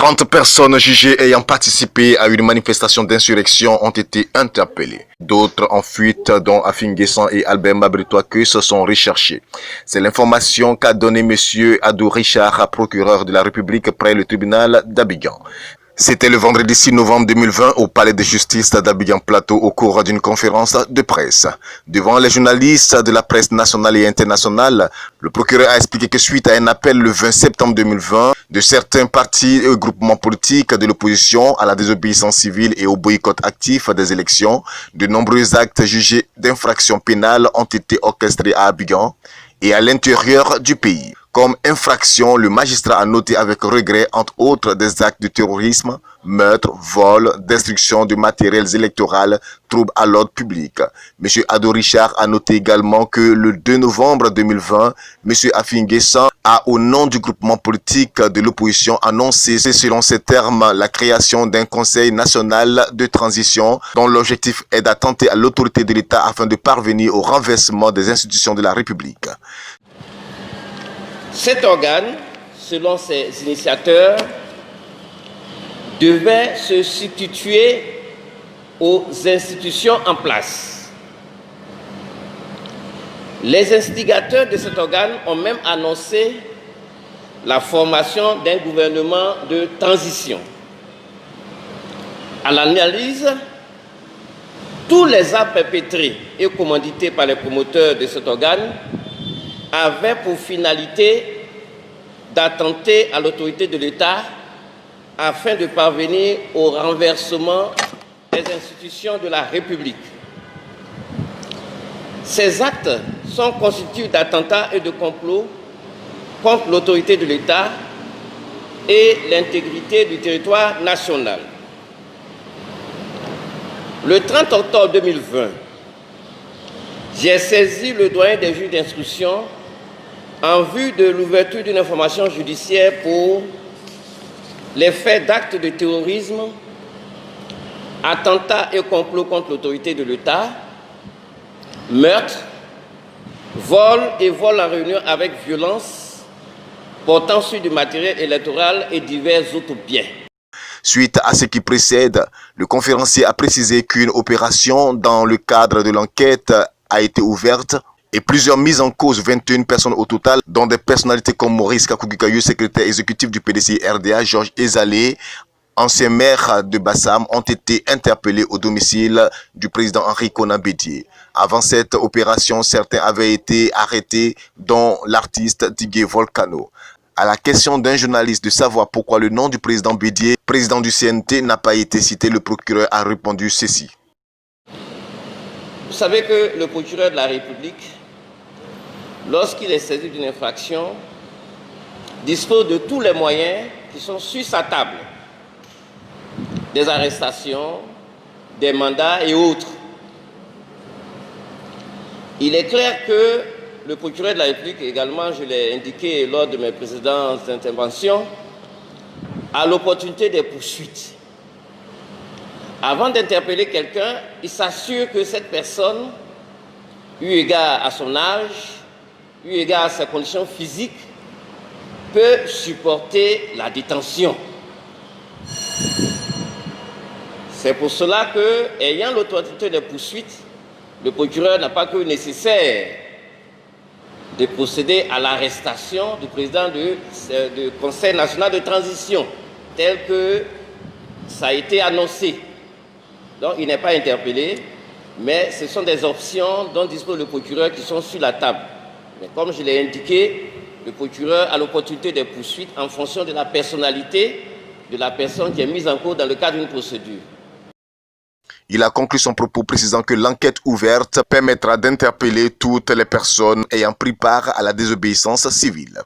30 personnes jugées ayant participé à une manifestation d'insurrection ont été interpellées. D'autres en fuite, dont Afin Guessan et Albert Mabritois, se sont recherchés. C'est l'information qu'a donnée M. Adou Richard, procureur de la République près le tribunal d'Abidjan. C'était le vendredi 6 novembre 2020 au palais de justice d'Abidjan Plateau au cours d'une conférence de presse. Devant les journalistes de la presse nationale et internationale, le procureur a expliqué que suite à un appel le 20 septembre 2020 de certains partis et groupements politiques de l'opposition à la désobéissance civile et au boycott actif des élections, de nombreux actes jugés d'infraction pénale ont été orchestrés à Abidjan et à l'intérieur du pays. Comme infraction, le magistrat a noté avec regret, entre autres, des actes de terrorisme, meurtre, vol, destruction de matériels électoraux, troubles à l'ordre public. M. Adou Richard a noté également que le 2 novembre 2020, M. Afin Guessan a, au nom du groupement politique de l'opposition, annoncé, selon ses termes, la création d'un conseil national de transition dont l'objectif est d'attenter à l'autorité de l'État afin de parvenir au renversement des institutions de la République. Cet organe, selon ses initiateurs, devait se substituer aux institutions en place. Les instigateurs de cet organe ont même annoncé la formation d'un gouvernement de transition. À l'analyse, tous les actes perpétrés et commandités par les promoteurs de cet organe avaient pour finalité d'attenter à l'autorité de l'État afin de parvenir au renversement des institutions de la République. Ces actes sont constitutifs d'attentats et de complots contre l'autorité de l'État et l'intégrité du territoire national. Le 30 octobre 2020, j'ai saisi le doyen des juges d'instruction en vue de l'ouverture d'une information judiciaire pour les faits d'actes de terrorisme, attentats et complots contre l'autorité de l'État, meurtres, vols et vols en réunion avec violence, portant sur du matériel électoral et divers autres biens. Suite à ce qui précède, le conférencier a précisé qu'une opération dans le cadre de l'enquête a été ouverte et plusieurs mises en cause, 21 personnes au total, dont des personnalités comme Maurice Kakouguikayou, secrétaire exécutif du PDC RDA, Georges Ezalé, ancien maire de Bassam, ont été interpellés au domicile du président Henri Konan Bédié. Avant cette opération, certains avaient été arrêtés, dont l'artiste Didier Volcano. À la question d'un journaliste de savoir pourquoi le nom du président Bédié, président du CNT, n'a pas été cité, le procureur a répondu ceci. Vous savez que le procureur de la République, lorsqu'il est saisi d'une infraction, dispose de tous les moyens qui sont sur sa table. Des arrestations, des mandats et autres. Il est clair que le procureur de la République, également, je l'ai indiqué lors de mes précédentes interventions, a l'opportunité des poursuites. Avant d'interpeller quelqu'un, il s'assure que cette personne, eu égard à son âge, eu égard à ses conditions physiques, peut supporter la détention. C'est pour cela que, ayant l'autorité des poursuites, le procureur n'a pas cru nécessaire de procéder à l'arrestation du président du Conseil national de transition, tel que ça a été annoncé. Donc il n'est pas interpellé, mais ce sont des options dont dispose le procureur qui sont sur la table. Mais comme je l'ai indiqué, le procureur a l'opportunité des poursuites en fonction de la personnalité de la personne qui est mise en cause dans le cadre d'une procédure. Il a conclu son propos précisant que l'enquête ouverte permettra d'interpeller toutes les personnes ayant pris part à la désobéissance civile.